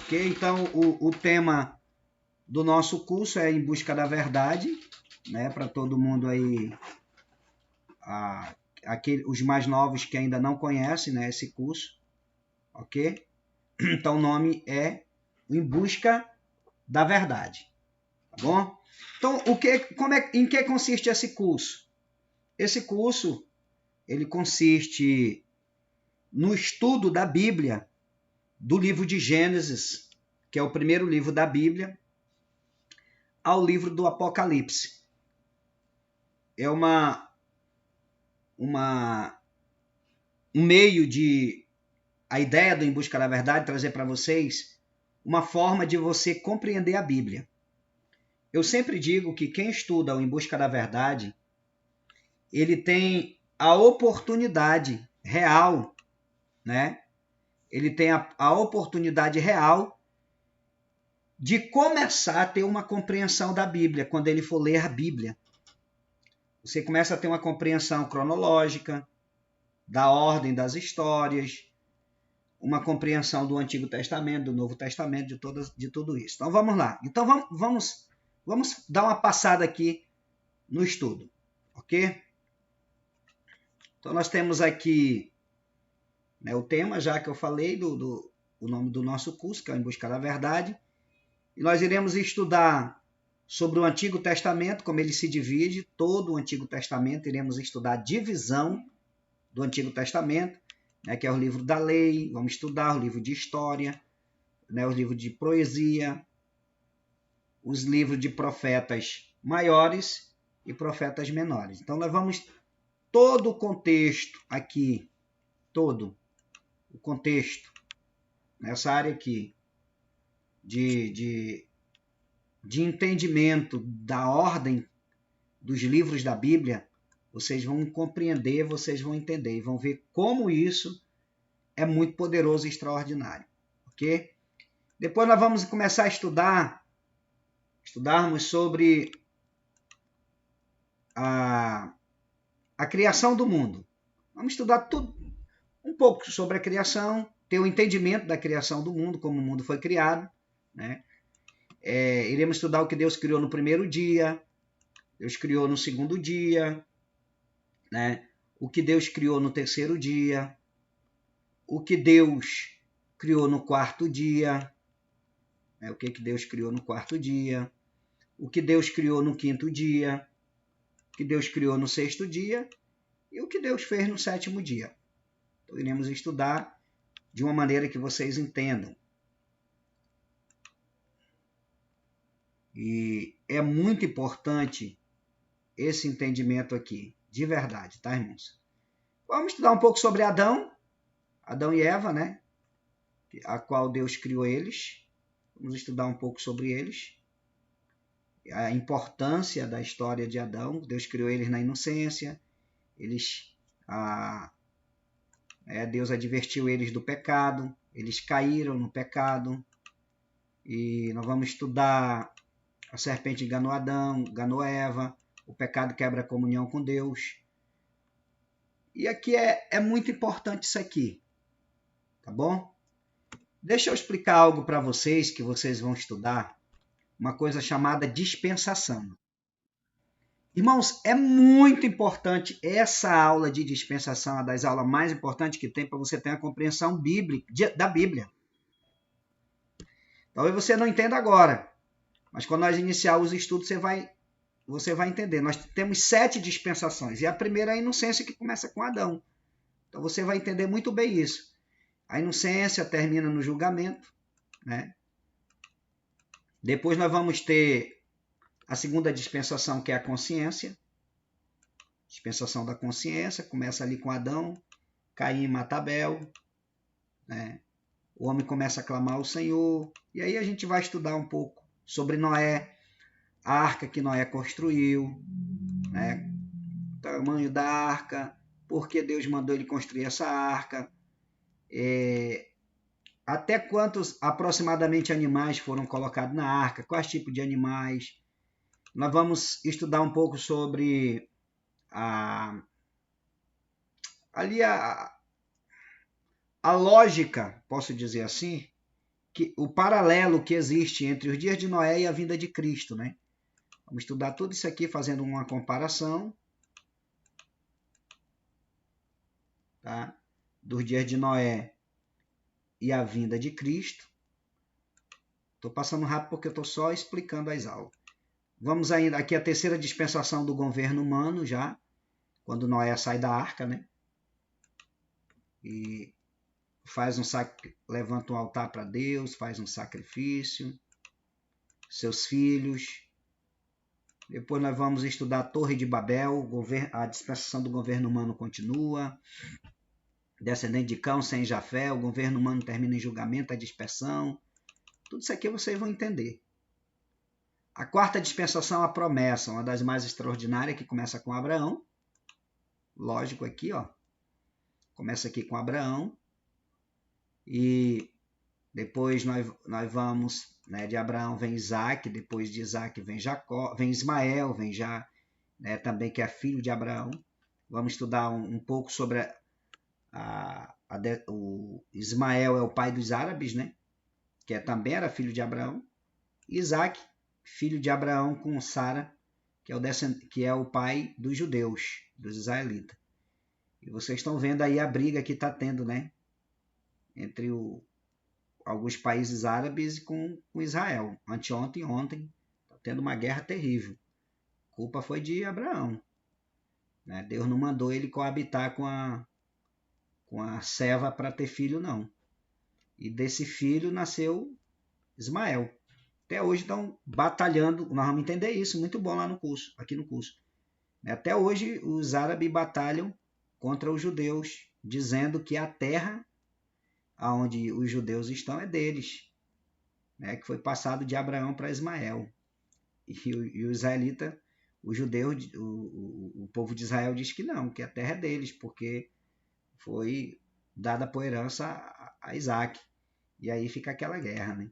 Ok? Então, o tema do nosso curso é Em Busca da Verdade, né? Para todo mundo aí, os mais novos que ainda não conhecem, né, esse curso, ok? Então, o nome é Em Busca da Verdade, tá bom? Então, em que consiste esse curso? Esse curso, ele consiste no estudo da Bíblia, do livro de Gênesis, que é o primeiro livro da Bíblia, ao livro do Apocalipse. É um meio de... A ideia do Em Busca da Verdade, trazer para vocês uma forma de você compreender a Bíblia. Eu sempre digo que quem estuda o Em Busca da Verdade, ele tem a oportunidade real, né? Ele tem a oportunidade real de começar a ter uma compreensão da Bíblia, quando ele for ler a Bíblia. Você começa a ter uma compreensão cronológica, da ordem das histórias, uma compreensão do Antigo Testamento, do Novo Testamento, de tudo isso. Então vamos lá. Então vamos dar uma passada aqui no estudo, ok? Então nós temos aqui, né, o tema, já que eu falei, o nome do nosso curso, que é Em Busca da Verdade. E nós iremos estudar sobre o Antigo Testamento, como ele se divide, todo o Antigo Testamento. Iremos estudar a divisão do Antigo Testamento, né, que é o livro da lei. Vamos estudar o livro de história, né, os livros de poesia, os livros de profetas maiores e profetas menores. Então, nós vamos todo o contexto aqui, todo o contexto nessa área aqui de entendimento da ordem dos livros da Bíblia, vocês vão compreender, vocês vão entender e vão ver como isso é muito poderoso e extraordinário, ok? Depois nós vamos começar a estudarmos sobre a criação do mundo. Vamos estudar tudo, um pouco sobre a criação, ter o entendimento da criação do mundo, como o mundo foi criado, né? Iremos estudar o que Deus criou no primeiro dia, Deus criou no segundo dia, né? O que Deus criou no terceiro dia, o que Deus criou no quarto dia, né? O que Deus criou no quarto dia, o que Deus criou no quinto dia, o que Deus criou no sexto dia e o que Deus fez no sétimo dia. Então, iremos estudar de uma maneira que vocês entendam. E é muito importante esse entendimento aqui, de verdade, tá, irmãos? Vamos estudar um pouco sobre Adão e Eva, né? A qual Deus criou eles. Vamos estudar um pouco sobre eles. A importância da história de Adão. Deus criou eles na inocência. Deus advertiu eles do pecado. Eles caíram no pecado. E nós vamos estudar a serpente enganou Adão, enganou Eva. O pecado quebra a comunhão com Deus. E aqui é muito importante isso aqui. Tá bom? Deixa eu explicar algo para vocês que vocês vão estudar. Uma coisa chamada dispensação. Irmãos, é muito importante essa aula de dispensação, uma das aulas mais importantes que tem para você ter a compreensão bíblica, da Bíblia. Talvez você não entenda agora, mas quando nós iniciar os estudos, você vai entender. Nós temos 7 dispensações, e a primeira é a inocência, que começa com Adão. Então você vai entender muito bem isso. A inocência termina no julgamento, né? Depois nós vamos ter a segunda dispensação, que é a consciência. Dispensação da consciência, começa ali com Adão, Caim mata Abel, né? O homem começa a clamar ao Senhor, e aí a gente vai estudar um pouco sobre Noé, a arca que Noé construiu, né? O tamanho da arca, por que Deus mandou ele construir essa arca, até quantos aproximadamente animais foram colocados na arca, quais tipos de animais. Nós vamos estudar um pouco sobre a lógica, posso dizer assim, o paralelo que existe entre os dias de Noé e a vinda de Cristo, né? Vamos estudar tudo isso aqui fazendo uma comparação, tá? Dos dias de Noé e a vinda de Cristo. Estou passando rápido porque eu estou só explicando as aulas. Vamos ainda aqui a terceira dispensação do governo humano já, quando Noé sai da arca, né? E levanta um altar para Deus, faz um sacrifício, seus filhos. Depois nós vamos estudar a Torre de Babel, a dispensação do governo humano continua. Descendente de Cão, sem Jafé, o governo humano termina em julgamento, a dispersão. Tudo isso aqui vocês vão entender. A quarta dispensação, a promessa, uma das mais extraordinárias, que começa com Abraão. Lógico aqui, ó. Começa aqui com Abraão. E depois nós vamos, né, de Abraão vem Isaac, depois de Isaac vem Jacó, vem Ismael, vem já, né, também que é filho de Abraão. Vamos estudar um pouco sobre o Ismael é o pai dos árabes, né, que também era filho de Abraão. Isaac, filho de Abraão com Sara, que é o pai dos judeus, dos israelitas. E vocês estão vendo aí a briga que está tendo, né, entre alguns países árabes com Israel. Anteontem, ontem, está tendo uma guerra terrível. A culpa foi de Abraão, né? Deus não mandou ele coabitar com a serva para ter filho, não. E desse filho nasceu Ismael. Até hoje estão batalhando, nós vamos entender isso, muito bom lá no curso, aqui no curso. Até hoje os árabes batalham contra os judeus, dizendo que a terra onde os judeus estão é deles, né, que foi passado de Abraão para Ismael. E o israelita, o judeu, o povo de Israel diz que não, que a terra é deles, porque foi dada por herança a Isaac. E aí fica aquela guerra, né?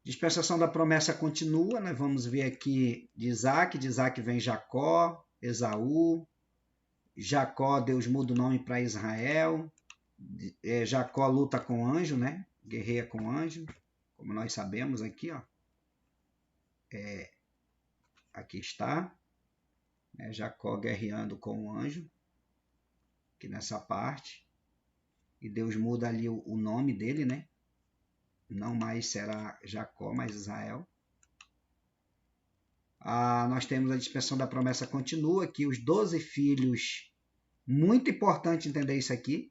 Dispensação da promessa continua, nós vamos ver aqui de Isaac vem Jacó, Esaú, Jacó, Deus muda o nome para Israel, Jacó luta com anjo, né? Guerreia com anjo, como nós sabemos aqui, ó. Aqui está, né? Jacó guerreando com o anjo, aqui nessa parte. E Deus muda ali o nome dele, né? Não mais será Jacó, mas Israel. Nós temos a dispensação da promessa continua, que os 12 filhos, muito importante entender isso aqui,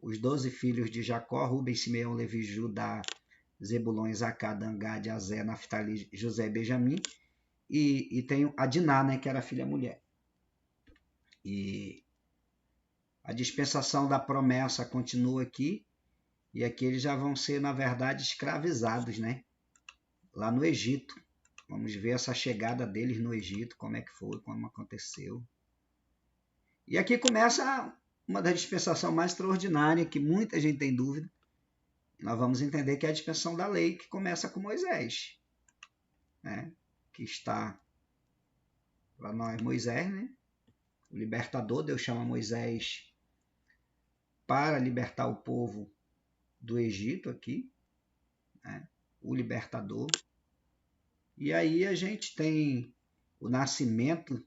os 12 filhos de Jacó, Rubem, Simeão, Levi, Judá, Zebulon, Isacar, Dan, Gad, Aser, Naftali, José e Benjamim, e tem a Diná, né, que era a filha mulher. E a dispensação da promessa continua aqui, e aqui eles já vão ser, na verdade, escravizados, né, lá no Egito. Vamos ver essa chegada deles no Egito, como é que foi, como aconteceu. E aqui começa uma das dispensações mais extraordinárias, que muita gente tem dúvida. Nós vamos entender que é a dispensação da lei, que começa com Moisés, né? Que está para nós Moisés, né? O libertador. Deus chama Moisés para libertar o povo do Egito aqui, né? O libertador. E aí a gente tem o nascimento,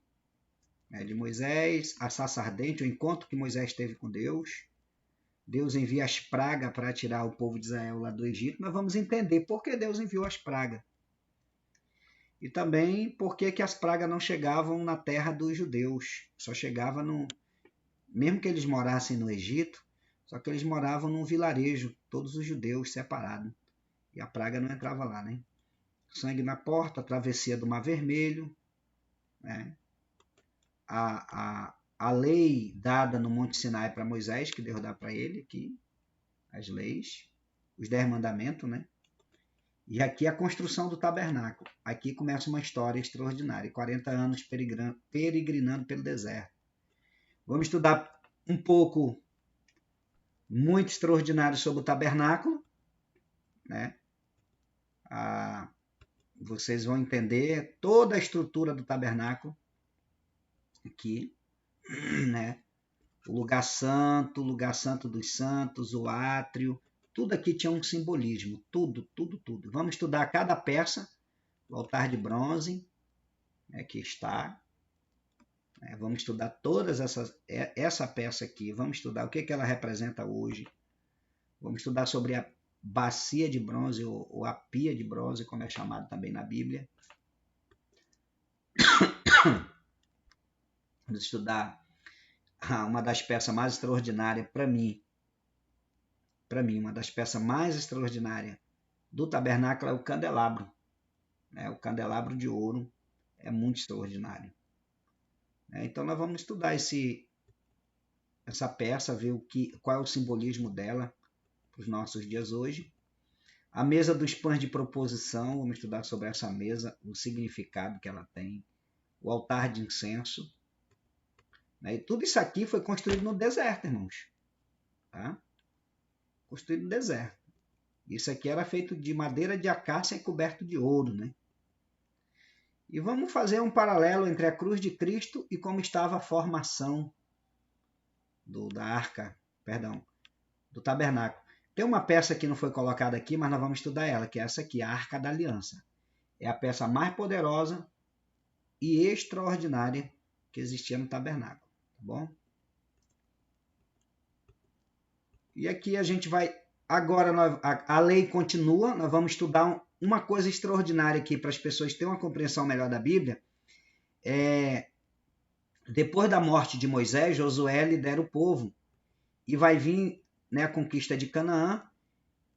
né, de Moisés, a sarça ardente, o encontro que Moisés teve com Deus. Deus envia as pragas para tirar o povo de Israel lá do Egito. Nós vamos entender por que Deus enviou as pragas. E também por que as pragas não chegavam na terra dos judeus. Só chegava mesmo que eles morassem no Egito, só que eles moravam num vilarejo, todos os judeus separados. E a praga não entrava lá, né? Sangue na porta, a travessia do Mar Vermelho, né? A lei dada no Monte Sinai para Moisés, que Deus dá para ele aqui, as leis, os 10 mandamentos, né? E aqui a construção do tabernáculo. Aqui começa uma história extraordinária, 40 anos peregrinando pelo deserto. Vamos estudar um pouco, muito extraordinário, sobre o tabernáculo, né? Vocês vão entender toda a estrutura do tabernáculo aqui, né? O lugar santo dos santos, o átrio, Tudo aqui tinha um simbolismo, tudo, tudo, tudo. Vamos estudar cada peça, o altar de bronze, que está. Vamos estudar essa peça aqui, vamos estudar o que ela representa hoje. Vamos estudar sobre a bacia de bronze, ou a pia de bronze, como é chamado também na Bíblia. Vamos estudar uma das peças mais extraordinárias para mim, uma das peças mais extraordinárias do tabernáculo é o candelabro. O candelabro de ouro é muito extraordinário. Então nós vamos estudar essa peça, ver qual é o simbolismo dela para os nossos dias hoje. A mesa dos pães de proposição, vamos estudar sobre essa mesa, o significado que ela tem. O altar de incenso. E tudo isso aqui foi construído no deserto, irmãos. Tá? Construído no deserto. Isso aqui era feito de madeira de acácia e coberto de ouro, né? E vamos fazer um paralelo entre a cruz de Cristo e como estava a formação do tabernáculo. Tem uma peça que não foi colocada aqui, mas nós vamos estudar ela, que é essa aqui, a Arca da Aliança. É a peça mais poderosa e extraordinária que existia no tabernáculo. Tá bom? E aqui a gente vai... Agora a lei continua, nós vamos estudar uma coisa extraordinária aqui para as pessoas terem uma compreensão melhor da Bíblia. Depois da morte de Moisés, Josué lidera o povo e vai vir a conquista de Canaã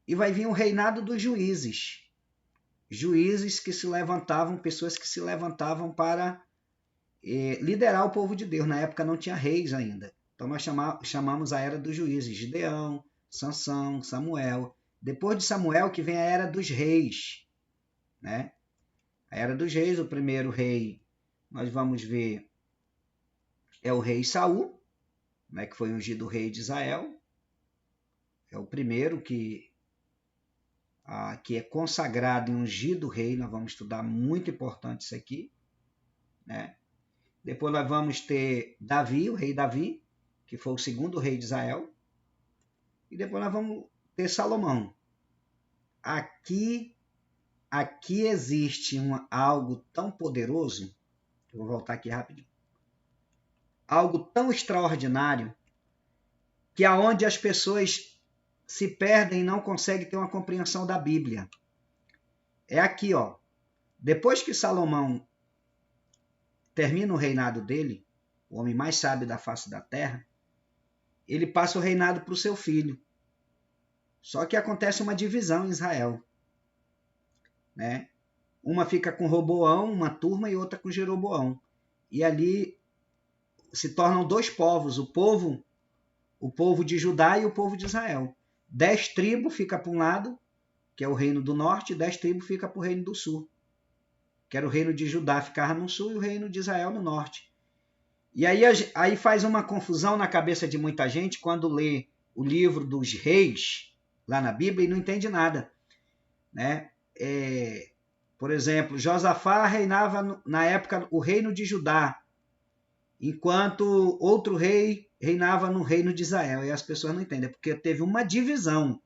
e vai vir o reinado dos juízes. Juízes que se levantavam, pessoas que se levantavam para liderar o povo de Deus. Na época não tinha reis ainda. Então nós chamamos a era dos juízes, Gideão, Sansão, Samuel. Depois de Samuel que vem a era dos reis. A era dos reis, o primeiro rei, nós vamos ver, é o rei Saul, que foi ungido rei de Israel. É o primeiro que é consagrado e ungido rei. Nós vamos estudar, muito importante isso aqui. Depois nós vamos ter Davi, o rei Davi, que foi o segundo rei de Israel. E depois nós vamos ter Salomão. Aqui existe algo tão poderoso, eu vou voltar aqui rapidinho, algo tão extraordinário, que aonde as pessoas se perdem e não conseguem ter uma compreensão da Bíblia. É aqui, ó. Depois que Salomão termina o reinado dele, o homem mais sábio da face da terra, ele passa o reinado para o seu filho. Só que acontece uma divisão em Israel. Uma fica com Roboão, uma turma, e outra com Jeroboão. E ali se tornam dois povos, o povo de Judá e o povo de Israel. 10 tribos fica para um lado, que é o reino do norte, e 10 tribos fica para o reino do sul, que era o reino de Judá ficava no sul e o reino de Israel no norte. E aí faz uma confusão na cabeça de muita gente quando lê o livro dos reis lá na Bíblia e não entende nada. Por exemplo, Josafá reinava na época o reino de Judá, enquanto outro rei reinava no reino de Israel. E as pessoas não entendem, porque teve uma divisão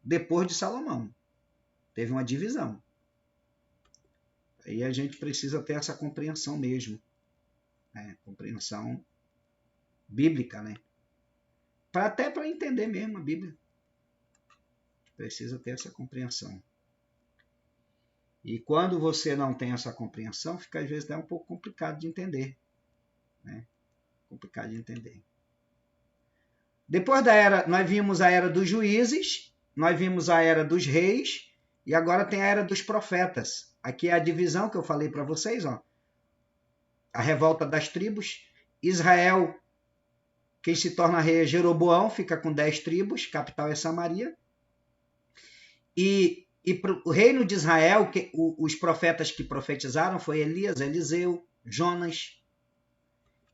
depois de Salomão. Teve uma divisão. E a gente precisa ter essa compreensão mesmo. Compreensão bíblica, até para entender mesmo a Bíblia. Precisa ter essa compreensão. E quando você não tem essa compreensão, fica às vezes um pouco complicado de entender. Complicado de entender. Depois da era, nós vimos a era dos juízes, nós vimos a era dos reis, e agora tem a era dos profetas. Aqui é a divisão que eu falei para vocês, ó. A revolta das tribos. Israel, quem se torna rei é Jeroboão, fica com 10 tribos, capital é Samaria. E para o reino de Israel, os profetas que profetizaram foi Elias, Eliseu, Jonas,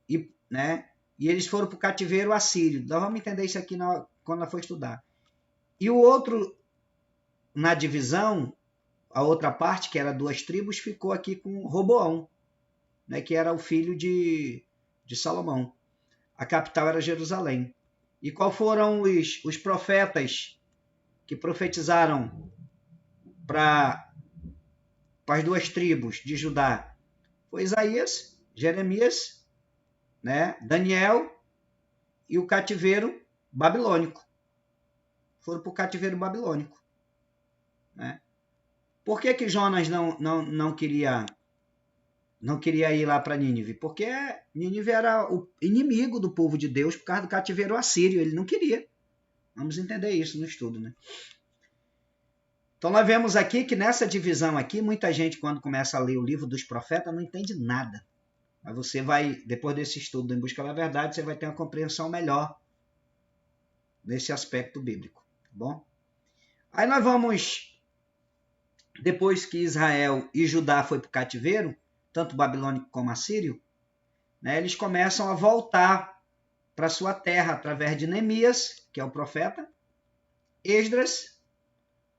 e eles foram para o cativeiro assírio. Nós vamos entender isso aqui quando nós for estudar. E o outro, na divisão, a outra parte, que era 2 tribos, ficou aqui com Roboão, que era o filho de Salomão. A capital era Jerusalém. E quais foram os profetas que profetizaram para as duas tribos de Judá foi Isaías, Jeremias, né, Daniel e o cativeiro babilônico. Foram para o cativeiro babilônico. Né? Por que Jonas não queria ir lá para Nínive? Porque Nínive era o inimigo do povo de Deus por causa do cativeiro assírio. Ele não queria. Vamos entender isso no estudo, né? Então, nós vemos aqui que nessa divisão aqui, muita gente, quando começa a ler o livro dos profetas, não entende nada. Mas você vai, depois desse estudo Em Busca da Verdade, você vai ter uma compreensão melhor desse aspecto bíblico. Tá bom? Aí nós vamos, depois que Israel e Judá foi para o cativeiro, tanto babilônico como assírio, né, eles começam a voltar para sua terra através de Neemias, que é o profeta, Esdras,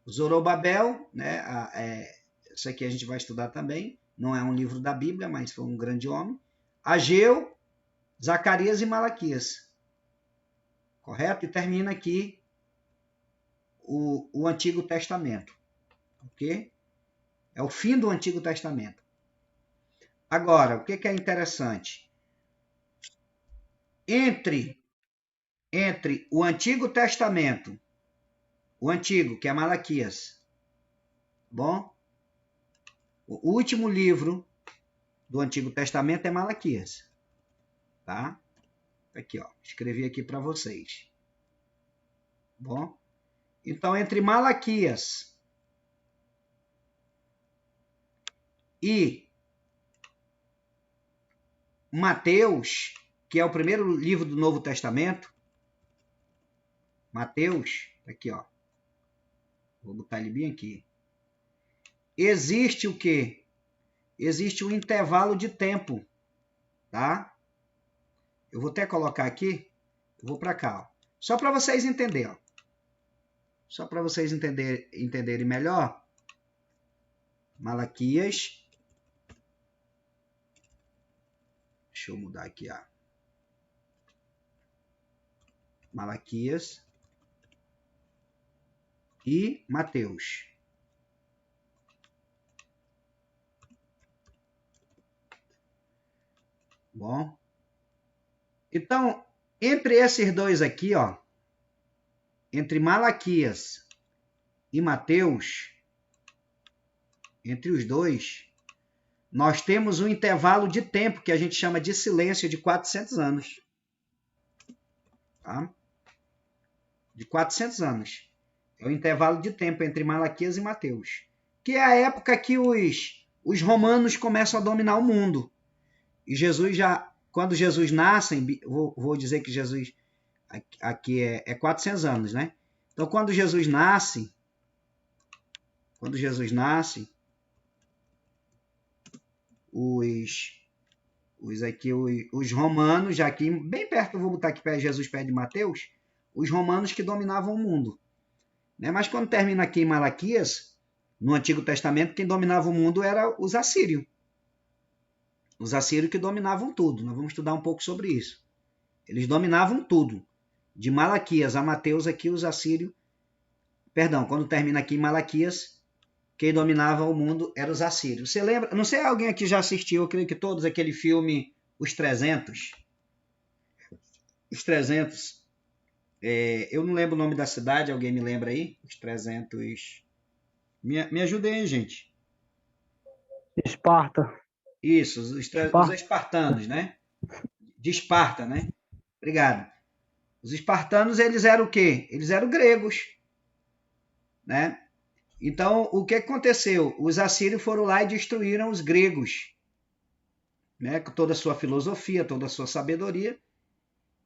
Zorobabel, né, isso aqui a gente vai estudar também, não é um livro da Bíblia, mas foi um grande homem, Ageu, Zacarias e Malaquias. Correto? E termina aqui o Antigo Testamento. Ok? É o fim do Antigo Testamento. Agora, o que é interessante? Entre o Antigo Testamento, o Antigo, que é Malaquias, bom? O último livro do Antigo Testamento é Malaquias, tá? Aqui, ó, escrevi aqui para vocês. Bom? Então, entre Malaquias e Mateus, que é o primeiro livro do Novo Testamento, Mateus, aqui, ó. Vou botar ele bem aqui. Existe o quê? Existe um intervalo de tempo, tá? Eu vou até colocar aqui, eu vou para cá, ó. Só para vocês entenderem, ó. Só para vocês entenderem melhor. Malaquias. Deixa eu mudar aqui, ó. Malaquias e Mateus. Bom. Então, entre esses dois aqui, ó, entre Malaquias e Mateus, entre os dois, nós temos um intervalo de tempo que a gente chama de silêncio de 400 anos. Tá? De 400 anos. É o intervalo de tempo entre Malaquias e Mateus. Que é a época que os romanos começam a dominar o mundo. E Jesus já, quando Jesus nasce, vou dizer que Jesus aqui é 400 anos, né? Então, quando Jesus nasce, os romanos, já aqui bem perto, eu vou botar aqui para Jesus perto de Mateus, os romanos que dominavam o mundo. Né? Mas quando termina aqui em Malaquias, no Antigo Testamento, quem dominava o mundo era os assírios. Os assírios que dominavam tudo. Nós vamos estudar um pouco sobre isso. Eles dominavam tudo. De Malaquias a Mateus, aqui os assírios... Perdão, quando termina aqui em Malaquias, quem dominava o mundo eram os assírios. Você lembra? Não sei se alguém aqui já assistiu, eu creio que todos, aquele filme Os 300. Os 300. Eu não lembro o nome da cidade, alguém me lembra aí? Os 300... Me ajudem aí, gente. Esparta. Isso, os espartanos, né? De Esparta, né? Obrigado. Os espartanos, eles eram o quê? Eles eram gregos, né? Então, o que aconteceu? Os assírios foram lá e destruíram os gregos, né? Com toda a sua filosofia, toda a sua sabedoria.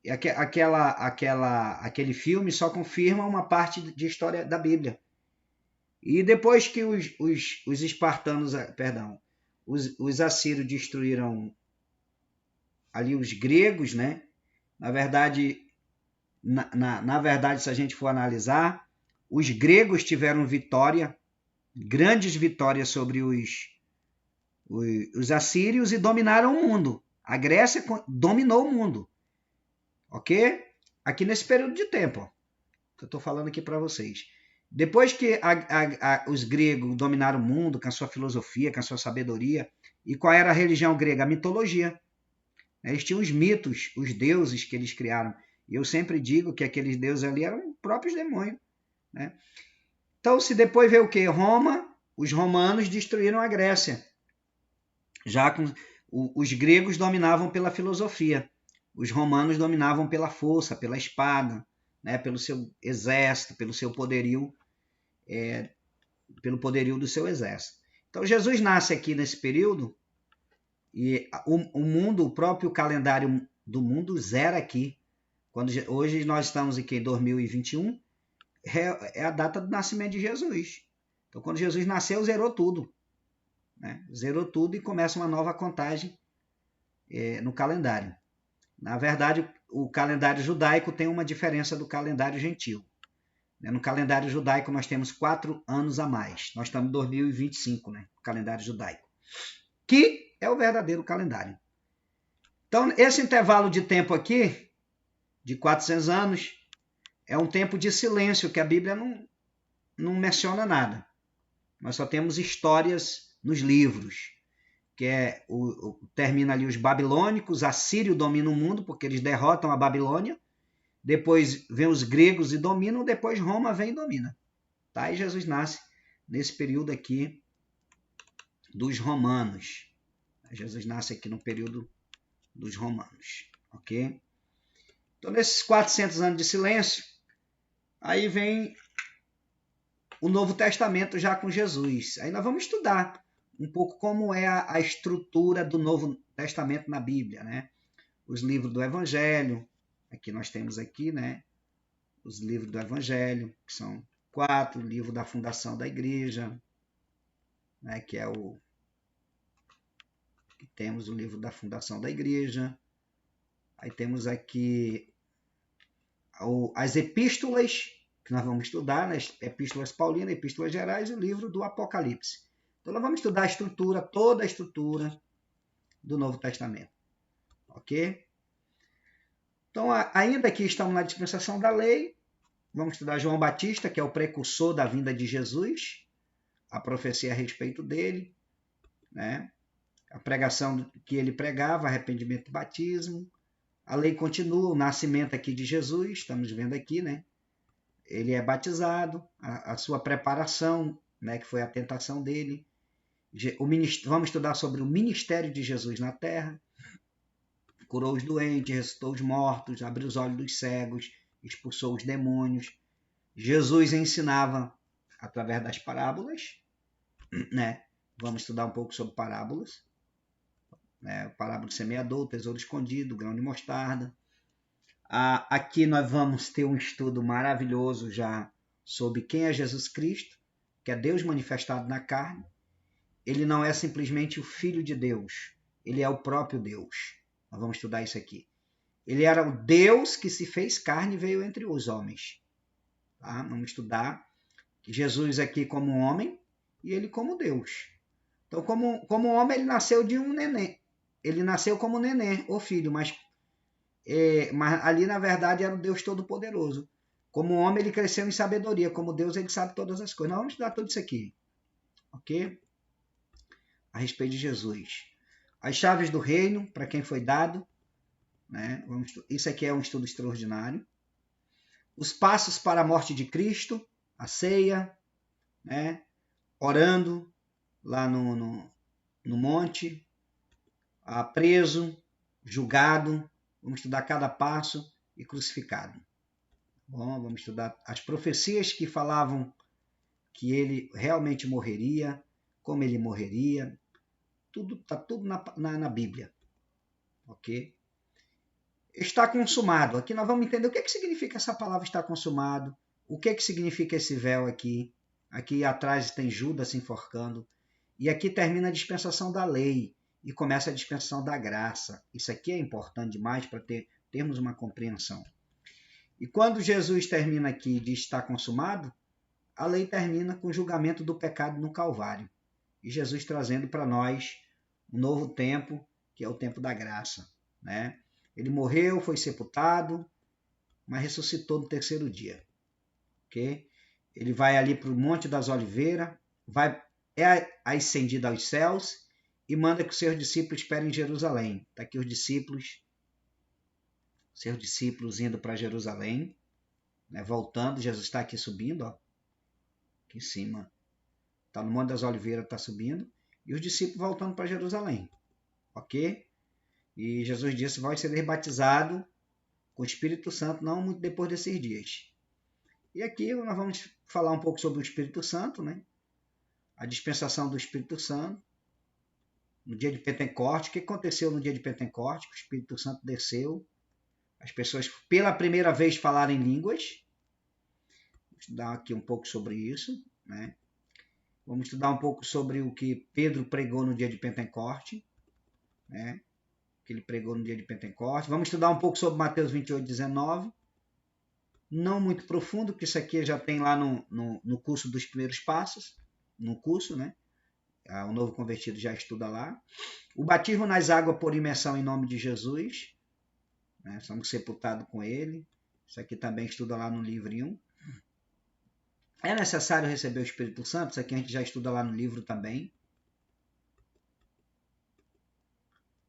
E aquele filme só confirma uma parte de história da Bíblia. E depois que os espartanos, perdão, os assírios destruíram ali os gregos, né? Na verdade, se a gente for analisar, os gregos tiveram vitória, grandes vitórias sobre os assírios e dominaram o mundo. A Grécia dominou o mundo. Ok? Aqui nesse período de tempo, ó, que eu estou falando aqui para vocês. Depois que os gregos dominaram o mundo com a sua filosofia, com a sua sabedoria, e qual era a religião grega? A mitologia. Eles tinham os mitos, os deuses que eles criaram. E eu sempre digo que aqueles deuses ali eram próprios demônios. Né? Então, se depois veio o quê? Roma, os romanos destruíram a Grécia. Já com os gregos dominavam pela filosofia. Os romanos dominavam pela força, pela espada, né? Pelo seu exército, pelo seu poderio, pelo poderio do seu exército. Então, Jesus nasce aqui nesse período e o mundo, o próprio calendário do mundo zera aqui. Hoje nós estamos aqui em 2021, é a data do nascimento de Jesus. Então, quando Jesus nasceu, zerou tudo. Né? Zerou tudo e começa uma nova contagem no calendário. Na verdade, o calendário judaico tem uma diferença do calendário gentil. No calendário judaico, nós temos 4 anos a mais. Nós estamos em 2025, né? O calendário judaico. Que é o verdadeiro calendário. Então, esse intervalo de tempo aqui, de 400 anos, é um tempo de silêncio, que a Bíblia não menciona nada. Nós só temos histórias nos livros, que termina ali os babilônicos, Assírio domina o mundo, porque eles derrotam a Babilônia, depois vem os gregos e dominam, depois Roma vem e domina. Tá? E Jesus nasce nesse período aqui dos romanos. Jesus nasce aqui no período dos romanos, ok? Então, nesses 400 anos de silêncio, aí vem o Novo Testamento já com Jesus. Aí nós vamos estudar um pouco como é a estrutura do Novo Testamento na Bíblia, né? Os livros do Evangelho, aqui nós temos aqui, né? Os livros do Evangelho, que são 4, o livro da fundação da igreja, né? Que é temos o livro da fundação da igreja. Aí temos aqui as epístolas, que nós vamos estudar, né? Epístolas Paulinas, Epístolas Gerais e o livro do Apocalipse. Então, nós vamos estudar a estrutura, toda a estrutura do Novo Testamento. Ok? Então, ainda que estamos na dispensação da lei, vamos estudar João Batista, que é o precursor da vinda de Jesus, a profecia a respeito dele, né? A pregação que ele pregava, arrependimento e batismo. A lei continua, o nascimento aqui de Jesus, estamos vendo aqui, né? Ele é batizado, a sua preparação, né, que foi a tentação dele. Vamos estudar sobre o ministério de Jesus na terra. Curou os doentes, ressuscitou os mortos, abriu os olhos dos cegos, expulsou os demônios. Jesus ensinava através das parábolas, né? Vamos estudar um pouco sobre parábolas. Né? Parábola do semeador, tesouro escondido, grão de mostarda. Aqui nós vamos ter um estudo maravilhoso já sobre quem é Jesus Cristo, que é Deus manifestado na carne. Ele não é simplesmente o Filho de Deus, ele é o próprio Deus. Nós vamos estudar isso aqui. Ele era o Deus que se fez carne e veio entre os homens. Tá? Vamos estudar que Jesus aqui como homem e ele como Deus. Então, como homem, ele nasceu de um neném. Ele nasceu como neném, ou filho, mas ali, na verdade, era o Deus Todo-Poderoso. Como homem, ele cresceu em sabedoria. Como Deus, ele sabe todas as coisas. Nós vamos estudar tudo isso aqui. Ok? A respeito de Jesus. As chaves do reino, para quem foi dado. Né? Isso aqui é um estudo extraordinário. Os passos para a morte de Cristo. A ceia. Né? Orando lá no monte. Preso. Julgado. Vamos estudar cada passo e crucificado. Bom, vamos estudar as profecias que falavam que ele realmente morreria, como ele morreria. Está tudo na Bíblia. Ok? Está consumado. Aqui nós vamos entender o que significa essa palavra está consumado. O que significa esse véu aqui. Aqui atrás tem Judas se enforcando. E aqui termina a dispensação da lei. E começa a dispensação da graça. Isso aqui é importante demais para termos uma compreensão. E quando Jesus termina aqui e diz está consumado, a lei termina com o julgamento do pecado no Calvário. E Jesus trazendo para nós um novo tempo, que é o tempo da graça. Né? Ele morreu, foi sepultado, mas ressuscitou no terceiro dia. Okay? ele vai ali para o Monte das Oliveiras, é ascendido aos céus e manda que os seus discípulos esperem em Jerusalém. Está aqui os seus discípulos indo para Jerusalém, né, voltando. Jesus está aqui subindo, ó, aqui em cima. Está no Monte das Oliveiras, está subindo. E os discípulos voltando para Jerusalém. Ok? E Jesus disse: vai ser batizado com o Espírito Santo não muito depois desses dias. E aqui nós vamos falar um pouco sobre o Espírito Santo, né? A dispensação do Espírito Santo. No dia de Pentecostes. O que aconteceu no dia de Pentecostes? O Espírito Santo desceu. As pessoas pela primeira vez falaram em línguas. Vou estudar aqui um pouco sobre isso, né? Vamos estudar um pouco sobre o que Pedro pregou no dia de Pentecostes, né? Que ele pregou no dia de Pentecostes. Vamos estudar um pouco sobre Mateus 28, 19. Não muito profundo, porque isso aqui já tem lá no curso dos primeiros passos. No curso, né? O novo convertido já estuda lá. O batismo nas águas por imersão em nome de Jesus. Né? Somos sepultados com ele. Isso aqui também estuda lá no livrinho. É necessário receber o Espírito Santo? Isso aqui a gente já estuda lá no livro também.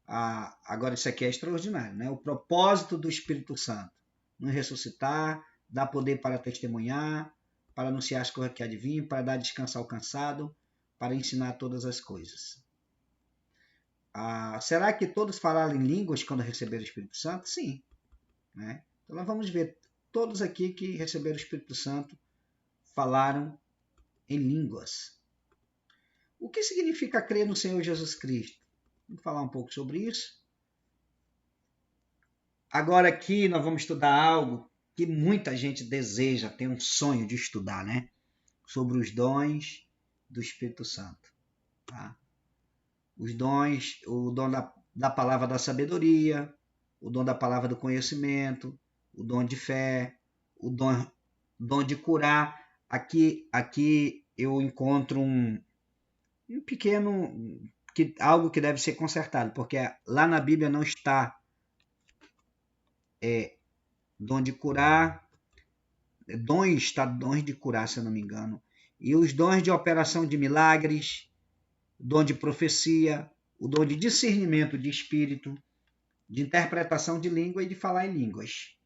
Agora isso aqui é extraordinário, né? O propósito do Espírito Santo. Nos ressuscitar, dar poder para testemunhar, para anunciar as coisas que há de vir, para dar descanso ao cansado, para ensinar todas as coisas. Será que todos falaram em línguas quando receberam o Espírito Santo? Sim. Né? Então nós vamos ver todos aqui que receberam o Espírito Santo falaram em línguas. O que significa crer no Senhor Jesus Cristo? Vamos falar um pouco sobre isso. Agora aqui nós vamos estudar algo que muita gente deseja, tem um sonho de estudar, né? Sobre os dons do Espírito Santo. Tá? Os dons, o dom da palavra da sabedoria, o dom da palavra do conhecimento, o dom de fé, o dom de curar. Aqui eu encontro um pequeno, algo que deve ser consertado, porque lá na Bíblia não está dom de curar, dons de curar, se eu não me engano, e os dons de operação de milagres, o dom de profecia, o dom de discernimento de espírito, de interpretação de língua e de falar em línguas.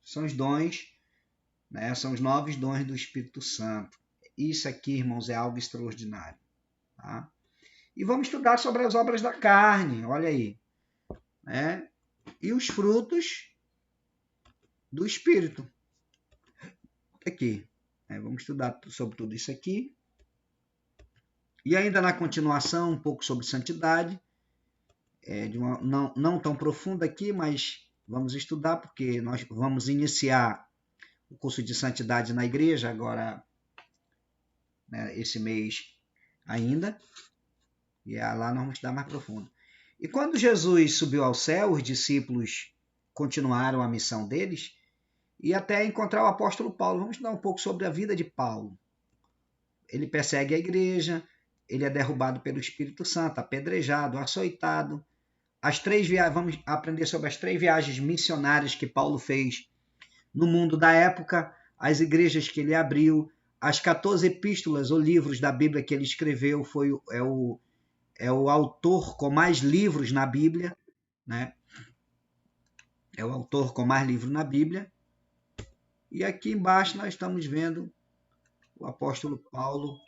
São os dons, né? São os novos dons do Espírito Santo. Isso aqui, irmãos, é algo extraordinário. Tá? E vamos estudar sobre as obras da carne, olha aí. Né? E os frutos do Espírito. Aqui. Vamos estudar sobre tudo isso aqui. E ainda na continuação, um pouco sobre santidade. Não tão profunda aqui, mas vamos estudar, porque nós vamos iniciar o curso de santidade na igreja agora, né, esse mês ainda. E lá nós vamos estudar mais profundo. E quando Jesus subiu ao céu, os discípulos continuaram a missão deles e até encontrar o apóstolo Paulo. Vamos estudar um pouco sobre a vida de Paulo. Ele persegue a igreja, ele é derrubado pelo Espírito Santo, apedrejado, açoitado. Vamos aprender sobre as 3 viagens missionárias que Paulo fez no mundo da época, as igrejas que ele abriu, as 14 epístolas ou livros da Bíblia que ele escreveu. É o autor com mais livros na Bíblia, né? É o autor com mais livros na Bíblia. E aqui embaixo nós estamos vendo o apóstolo Paulo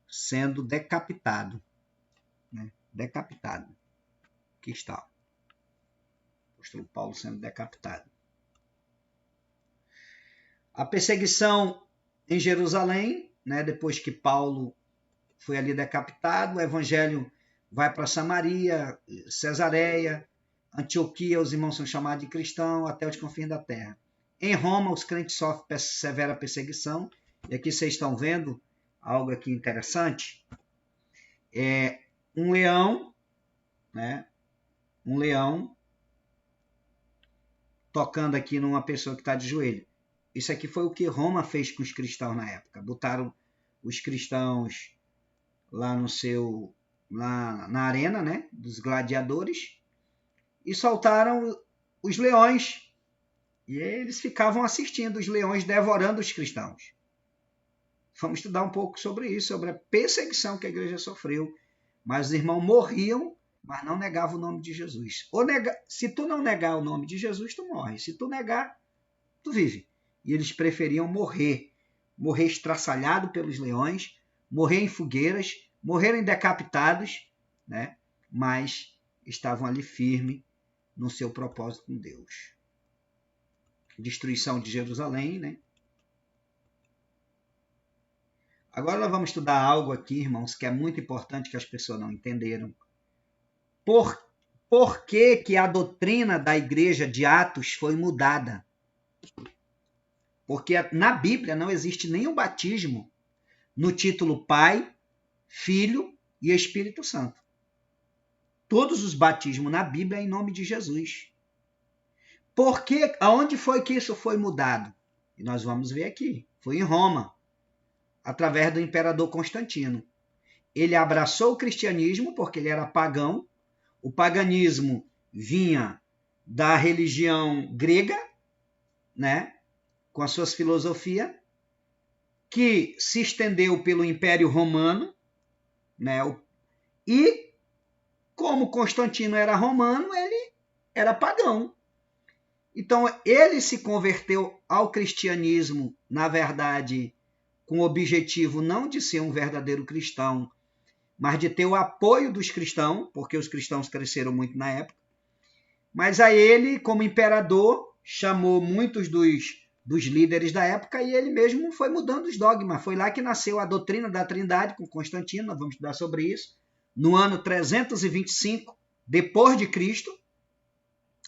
sendo decapitado. Né? Decapitado. Aqui está. O apóstolo Paulo sendo decapitado. A perseguição em Jerusalém, né? Depois que Paulo foi ali decapitado, o evangelho vai para Samaria, Cesareia, Antioquia, os irmãos são chamados de cristãos, até os confins da terra. Em Roma, os crentes sofrem severa perseguição. E aqui vocês estão vendo algo aqui interessante. Um leão, né? Um leão tocando aqui numa pessoa que está de joelho. Isso aqui foi o que Roma fez com os cristãos na época. Botaram os cristãos lá na arena, né, dos gladiadores, e soltaram os leões. E eles ficavam assistindo os leões devorando os cristãos. vamos estudar um pouco sobre isso, sobre a perseguição que a igreja sofreu. Mas os irmãos morriam, mas não negavam o nome de Jesus. Se tu não negar o nome de Jesus, tu morre. Se tu negar, tu vive. E eles preferiam morrer. Morrer estraçalhado pelos leões, morrer em fogueiras, morrerem decapitados, né? Mas estavam ali firmes no seu propósito com Deus. Destruição de Jerusalém, né? Agora nós vamos estudar algo aqui, irmãos, que é muito importante que as pessoas não entenderam. Por que a doutrina da igreja de Atos foi mudada? Porque na Bíblia não existe nenhum batismo no título Pai, Filho e Espírito Santo. Todos os batismos na Bíblia é em nome de Jesus. Aonde foi que isso foi mudado? E nós vamos ver aqui. Foi em Roma, através do imperador Constantino. Ele abraçou o cristianismo porque ele era pagão. O paganismo vinha da religião grega, né, com as suas filosofias, que se estendeu pelo Império Romano, né, e como Constantino era romano, ele era pagão. Então, ele se converteu ao cristianismo, na verdade, com o objetivo não de ser um verdadeiro cristão, mas de ter o apoio dos cristãos, porque os cristãos cresceram muito na época. Mas a ele, como imperador, chamou muitos dos líderes da época e ele mesmo foi mudando os dogmas. Foi lá que nasceu a doutrina da Trindade com Constantino, nós vamos estudar sobre isso. No ano 325 depois de Cristo,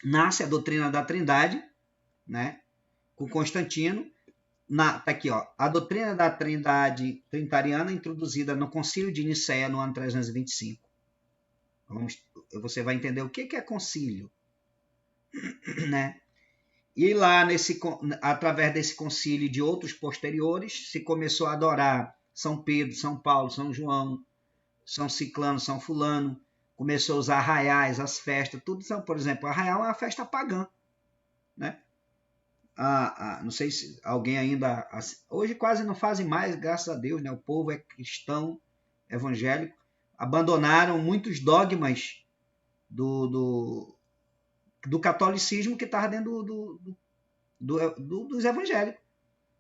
nasce a doutrina da Trindade, né, com Constantino. Tá aqui, ó, a doutrina da Trindade trinitariana introduzida no Concílio de Nicéia no ano 325. Você vai entender o que é concílio, né? E lá, através desse concílio e de outros posteriores, se começou a adorar São Pedro, São Paulo, São João, São Ciclano, São Fulano. Começou a usar arraiais, as festas, tudo são, por exemplo, arraial é uma festa pagã, né? Não sei se alguém ainda... Hoje quase não fazem mais, graças a Deus, né? O povo é cristão, evangélico. Abandonaram muitos dogmas do catolicismo que estava dentro dos evangélicos.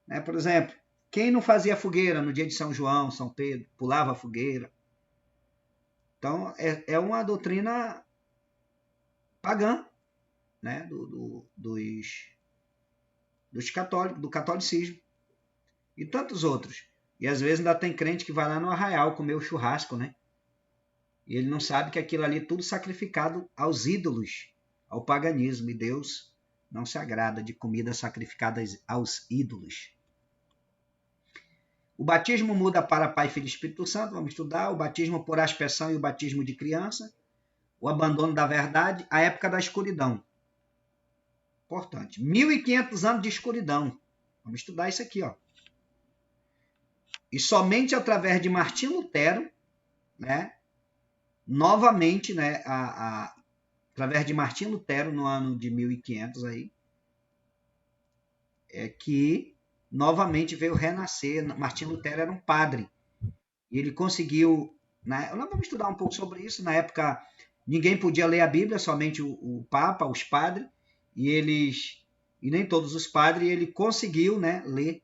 Né? Por exemplo, quem não fazia fogueira no dia de São João, São Pedro, pulava a fogueira. Então, é uma doutrina pagã, né? dos católicos, do catolicismo. E tantos outros. E às vezes ainda tem crente que vai lá no arraial comer o churrasco, né? E ele não sabe que aquilo ali é tudo sacrificado aos ídolos, ao paganismo. E Deus não se agrada de comida sacrificada aos ídolos. O batismo muda para Pai, Filho e Espírito Santo. Vamos estudar. O batismo por aspersão e o batismo de criança. O abandono da verdade. A época da escuridão. Importante. 1500 anos de escuridão. Vamos estudar isso aqui, ó. E somente através de Martinho Lutero, né, novamente, né, através de Martinho Lutero, no ano de 1500, aí, é que novamente veio renascer. Martinho Lutero era um padre. E ele conseguiu... Né, nós vamos estudar um pouco sobre isso. Na época, ninguém podia ler a Bíblia, somente o Papa, os padres. E nem todos os padres, ele conseguiu, né, ler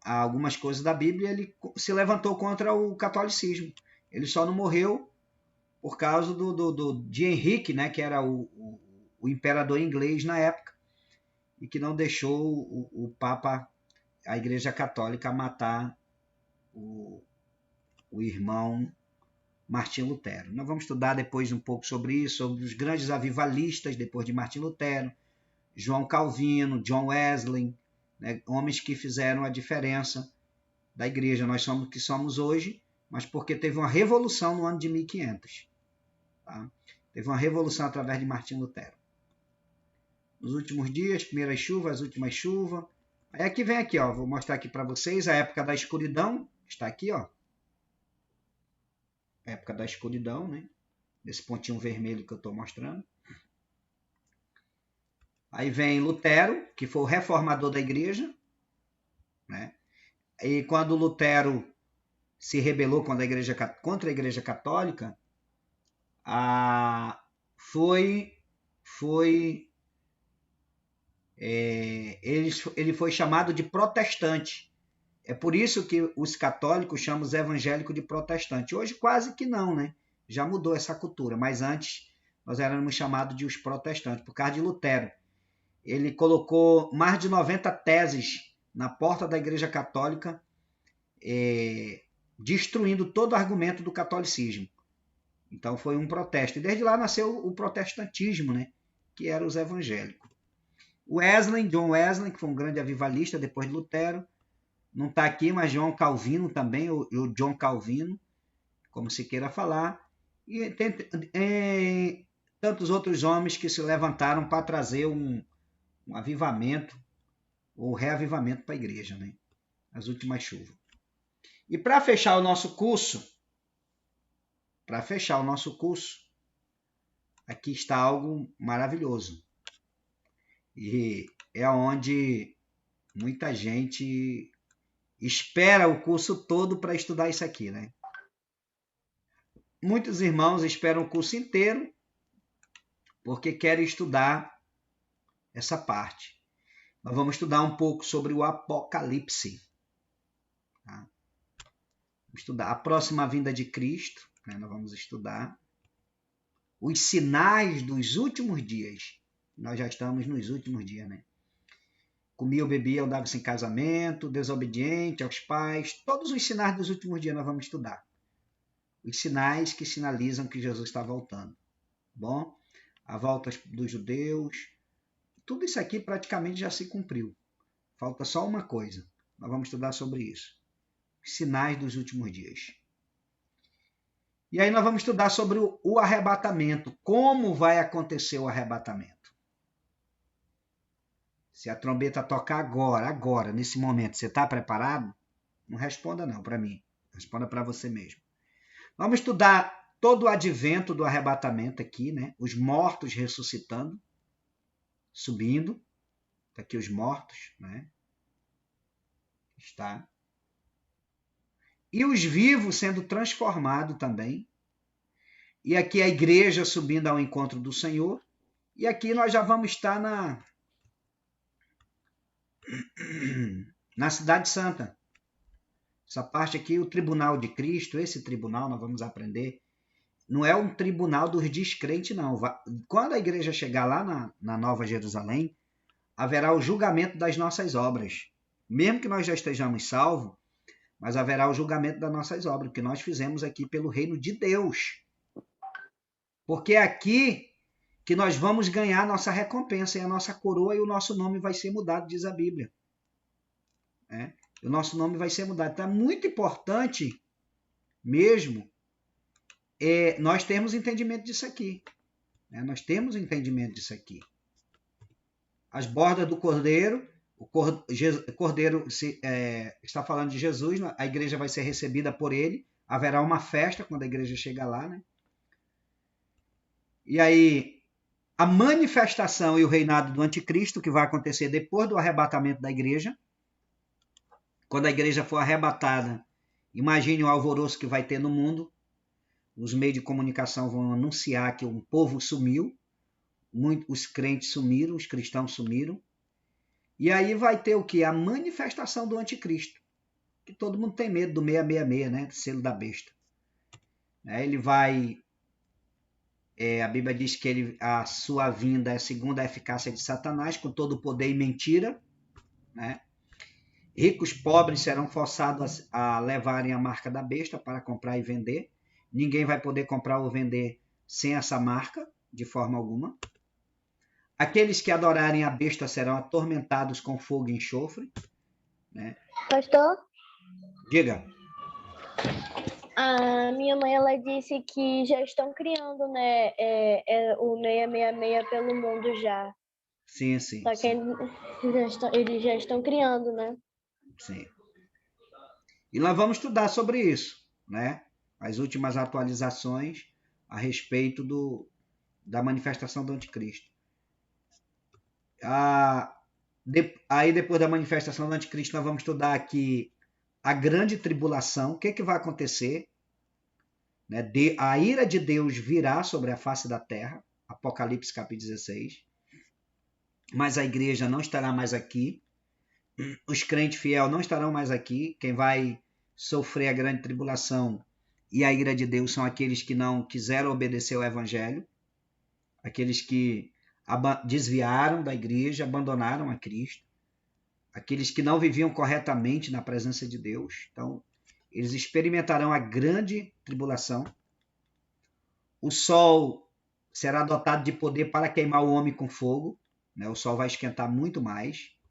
algumas coisas da Bíblia. Ele se levantou contra o catolicismo. Ele só não morreu por causa de Henrique, né, que era o imperador inglês na época, e que não deixou o Papa, a Igreja Católica, matar o irmão Martinho Lutero. Nós vamos estudar depois um pouco sobre isso, sobre os grandes avivalistas depois de Martinho Lutero, João Calvino, John Wesley, né, homens que fizeram a diferença da igreja. Nós somos o que somos hoje, mas porque teve uma revolução no ano de 1500. Tá? Teve uma revolução através de Martinho Lutero. Nos últimos dias, primeiras chuvas, as últimas chuvas. Aí aqui vem aqui, ó, vou mostrar aqui para vocês a época da escuridão. Está aqui, ó. A época da escuridão, né? Nesse pontinho vermelho que eu estou mostrando. Aí vem Lutero, que foi o reformador da igreja, né? E quando Lutero se rebelou contra a Igreja Católica, foi ele foi chamado de protestante. É por isso que os católicos chamam os evangélicos de protestante. Hoje quase que não, né? Já mudou essa cultura, mas antes nós éramos chamados de os protestantes, por causa de Lutero. Ele colocou mais de 90 teses na porta da Igreja Católica, destruindo todo o argumento do catolicismo. Então foi um protesto. E desde lá nasceu o protestantismo, né? Que eram os evangélicos. John Wesley, que foi um grande avivalista depois de Lutero, não está aqui, mas João Calvino também, o John Calvino, como se queira falar, e tem tantos outros homens que se levantaram para trazer um avivamento, ou reavivamento para a igreja, né? As últimas chuvas. E para fechar o nosso curso, aqui está algo maravilhoso. E é onde muita gente espera o curso todo para estudar isso aqui, né? Muitos irmãos esperam o curso inteiro porque querem estudar essa parte. Nós vamos estudar um pouco sobre o Apocalipse. Tá? Vamos estudar a próxima vinda de Cristo. Né? Nós vamos estudar os sinais dos últimos dias. Nós já estamos nos últimos dias, né? Comia ou bebia, andava sem casamento, desobediente aos pais. Todos os sinais dos últimos dias nós vamos estudar. Os sinais que sinalizam que Jesus está voltando. Bom? A volta dos judeus. Tudo isso aqui praticamente já se cumpriu. Falta só uma coisa. Nós vamos estudar sobre isso. Os sinais dos últimos dias. E aí nós vamos estudar sobre o arrebatamento. Como vai acontecer o arrebatamento? Se a trombeta tocar agora, nesse momento, você está preparado? Não responda não para mim. Responda para você mesmo. Vamos estudar todo o advento do arrebatamento aqui, né? Os mortos ressuscitando, subindo. Está aqui os mortos, né? Está. E os vivos sendo transformados também. E aqui a igreja subindo ao encontro do Senhor. E aqui nós já vamos estar na Cidade Santa. Essa parte aqui, o tribunal de Cristo, esse tribunal nós vamos aprender, não é um tribunal dos descrentes, não. Quando a igreja chegar lá na Nova Jerusalém, haverá o julgamento das nossas obras. Mesmo que nós já estejamos salvos, mas haverá o julgamento das nossas obras, que nós fizemos aqui pelo reino de Deus. Porque é aqui que nós vamos ganhar a nossa recompensa, e a nossa coroa, e o nosso nome vai ser mudado, diz a Bíblia. O nosso nome vai ser mudado. Então é muito importante mesmo nós termos entendimento disso aqui. Nós temos entendimento disso aqui. As bordas do cordeiro, o cordeiro está falando de Jesus, a igreja vai ser recebida por ele, haverá uma festa quando a igreja chegar lá, né? E aí, a manifestação e o reinado do anticristo, que vai acontecer depois do arrebatamento da igreja. Quando a igreja for arrebatada, imagine o alvoroço que vai ter no mundo. Os meios de comunicação vão anunciar que um povo sumiu, os crentes sumiram, os cristãos sumiram. E aí vai ter o quê? A manifestação do anticristo. Que todo mundo tem medo do 666, né? Do selo da besta. Ele vai... a Bíblia diz que a sua vinda é segundo a eficácia de Satanás, com todo o poder e mentira, né? Ricos pobres serão forçados a levarem a marca da besta para comprar e vender. Ninguém vai poder comprar ou vender sem essa marca, de forma alguma. Aqueles que adorarem a besta serão atormentados com fogo e enxofre. Né? Pastor? Diga. A minha mãe, ela disse que já estão criando, né, o 666 pelo mundo já. Sim, sim. Só que eles já estão criando, né? Sim. E nós vamos estudar sobre isso, né? As últimas atualizações a respeito da manifestação do anticristo. Aí depois da manifestação do anticristo nós vamos estudar aqui a grande tribulação. O que vai acontecer? Né? A ira de Deus virá sobre a face da terra, Apocalipse capítulo 16, mas a igreja não estará mais aqui, os crentes fiéis não estarão mais aqui, quem vai sofrer a grande tribulação e a ira de Deus são aqueles que não quiseram obedecer ao evangelho, aqueles que desviaram da igreja, abandonaram a Cristo, aqueles que não viviam corretamente na presença de Deus. Então, eles experimentarão a grande tribulação. O sol será dotado de poder para queimar o homem com fogo, né? O sol vai esquentar muito mais.